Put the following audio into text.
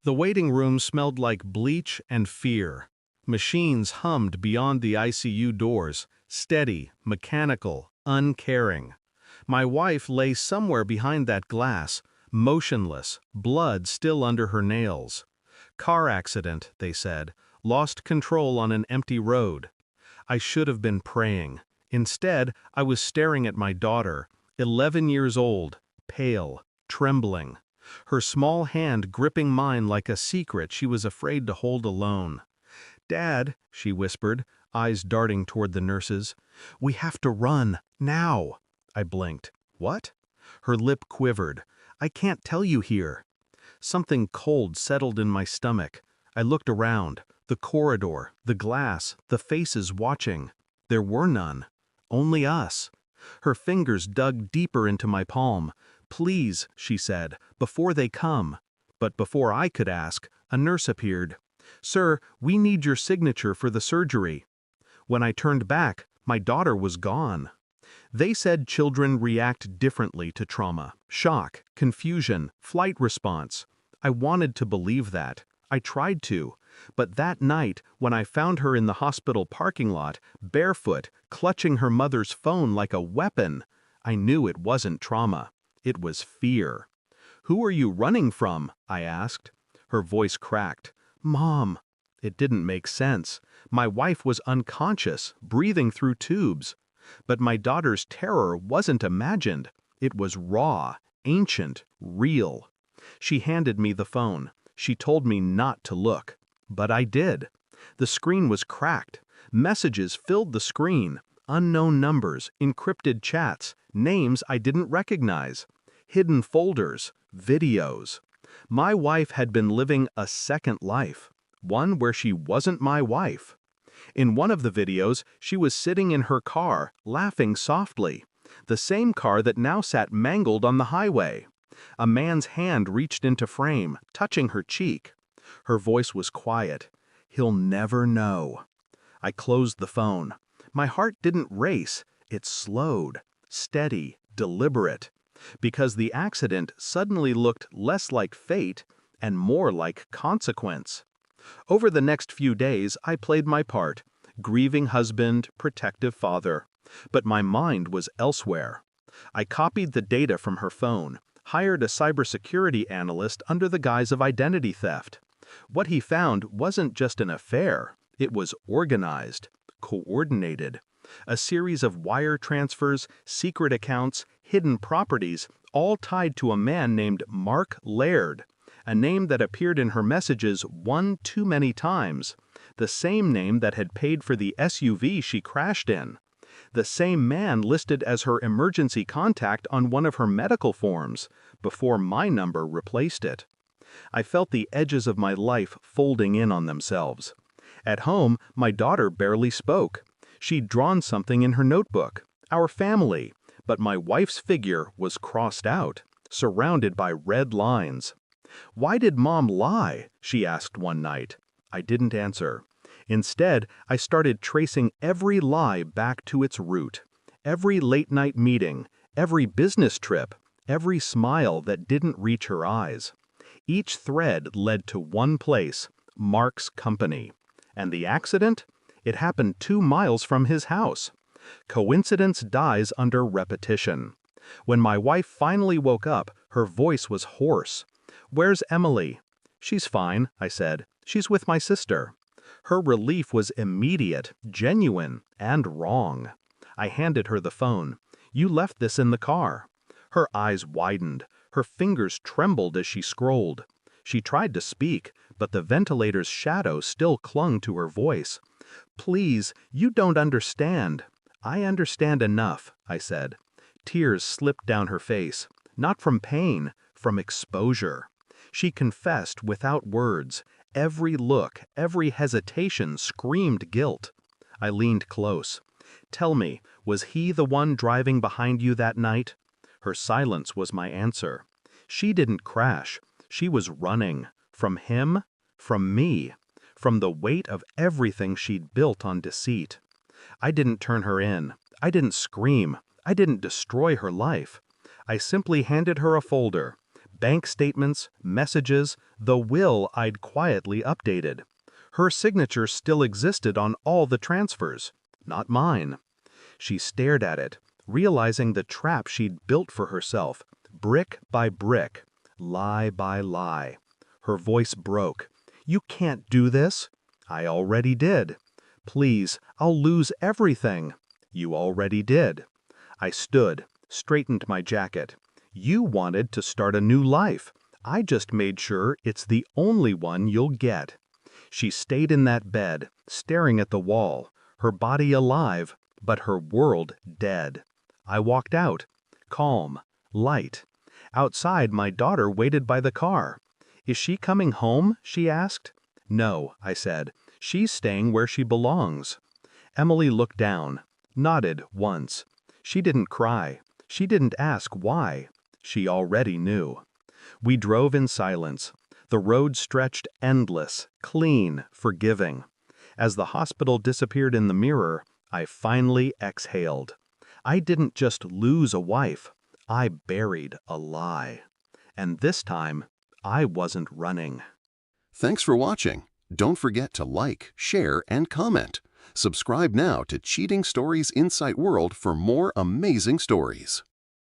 The waiting room smelled like bleach and fear. Machines hummed beyond the ICU doors, steady, mechanical, uncaring. My wife lay somewhere behind that glass, motionless, blood still under her nails. Car accident, they said, lost control on an empty road. I should have been praying. Instead, I was staring at my daughter, 11 years old, pale, trembling. Her small hand gripping mine like a secret she was afraid to hold alone. "Dad," she whispered, eyes darting toward the nurses. "We have to run, now." I blinked. "What?" Her lip quivered. "I can't tell you here." Something cold settled in my stomach. I looked around. The corridor, the glass, the faces watching. There were none. Only us. Her fingers dug deeper into my palm. "Please," she said, "before they come." But before I could ask, a nurse appeared. "Sir, we need your signature for the surgery." When I turned back, my daughter was gone. They said children react differently to trauma, shock, confusion, flight response. I wanted to believe that. I tried to. But that night, when I found her in the hospital parking lot, barefoot, clutching her mother's phone like a weapon, I knew it wasn't trauma. It was fear. "Who are you running from?" I asked. Her voice cracked. "Mom." It didn't make sense. My wife was unconscious, breathing through tubes. But my daughter's terror wasn't imagined. It was raw, ancient, real. She handed me the phone. She told me not to look. But I did. The screen was cracked. Messages filled the screen. Unknown numbers, encrypted chats, names I didn't recognize. Hidden folders, videos. My wife had been living a second life. One where she wasn't my wife. In one of the videos, she was sitting in her car, laughing softly. The same car that now sat mangled on the highway. A man's hand reached into frame, touching her cheek. Her voice was quiet. "He'll never know." I closed the phone. My heart didn't race. It slowed. Steady, deliberate. Because the accident suddenly looked less like fate and more like consequence. Over the next few days, I played my part, grieving husband, protective father. But my mind was elsewhere. I copied the data from her phone, hired a cybersecurity analyst under the guise of identity theft. What he found wasn't just an affair, it was organized, coordinated. A series of wire transfers, secret accounts, hidden properties, all tied to a man named Mark Laird, a name that appeared in her messages one too many times, the same name that had paid for the SUV she crashed in, the same man listed as her emergency contact on one of her medical forms, before my number replaced it. I felt the edges of my life folding in on themselves. At home, my daughter barely spoke. She'd drawn something in her notebook, our family, but my wife's figure was crossed out, surrounded by red lines. "Why did Mom lie?" she asked one night. I didn't answer. Instead, I started tracing every lie back to its root. Every late-night meeting, every business trip, every smile that didn't reach her eyes. Each thread led to one place, Mark's company. And the accident? It happened 2 miles from his house. Coincidence dies under repetition. When my wife finally woke up, her voice was hoarse. "Where's Emily?" "She's fine," I said. "She's with my sister." Her relief was immediate, genuine, and wrong. I handed her the phone. "You left this in the car." Her eyes widened. Her fingers trembled as she scrolled. She tried to speak, but the ventilator's shadow still clung to her voice. "Please, you don't understand." "I understand enough," I said. Tears slipped down her face, not from pain, from exposure. She confessed without words. Every look, every hesitation screamed guilt. I leaned close. "Tell me, was he the one driving behind you that night?" Her silence was my answer. She didn't crash. She was running. From him, from me, from the weight of everything she'd built on deceit. I didn't turn her in. I didn't scream. I didn't destroy her life. I simply handed her a folder. Bank statements, messages, the will I'd quietly updated. Her signature still existed on all the transfers, not mine. She stared at it, realizing the trap she'd built for herself, brick by brick, lie by lie. Her voice broke. "You can't do this." "I already did." "Please, I'll lose everything." "You already did." I stood, straightened my jacket. "You wanted to start a new life. I just made sure it's the only one you'll get." She stayed in that bed, staring at the wall, her body alive, but her world dead. I walked out, calm, light. Outside, my daughter waited by the car. "Is she coming home?" she asked. "No," I said. "She's staying where she belongs." Emily looked down, nodded once. She didn't cry. She didn't ask why. She already knew. We drove in silence. The road stretched endless, clean, forgiving. As the hospital disappeared in the mirror, I finally exhaled. I didn't just lose a wife. I buried a lie. And this time, I wasn't running. Thanks for watching. Don't forget to like, share, and comment. Subscribe now to Cheating Stories Insight World for more amazing stories.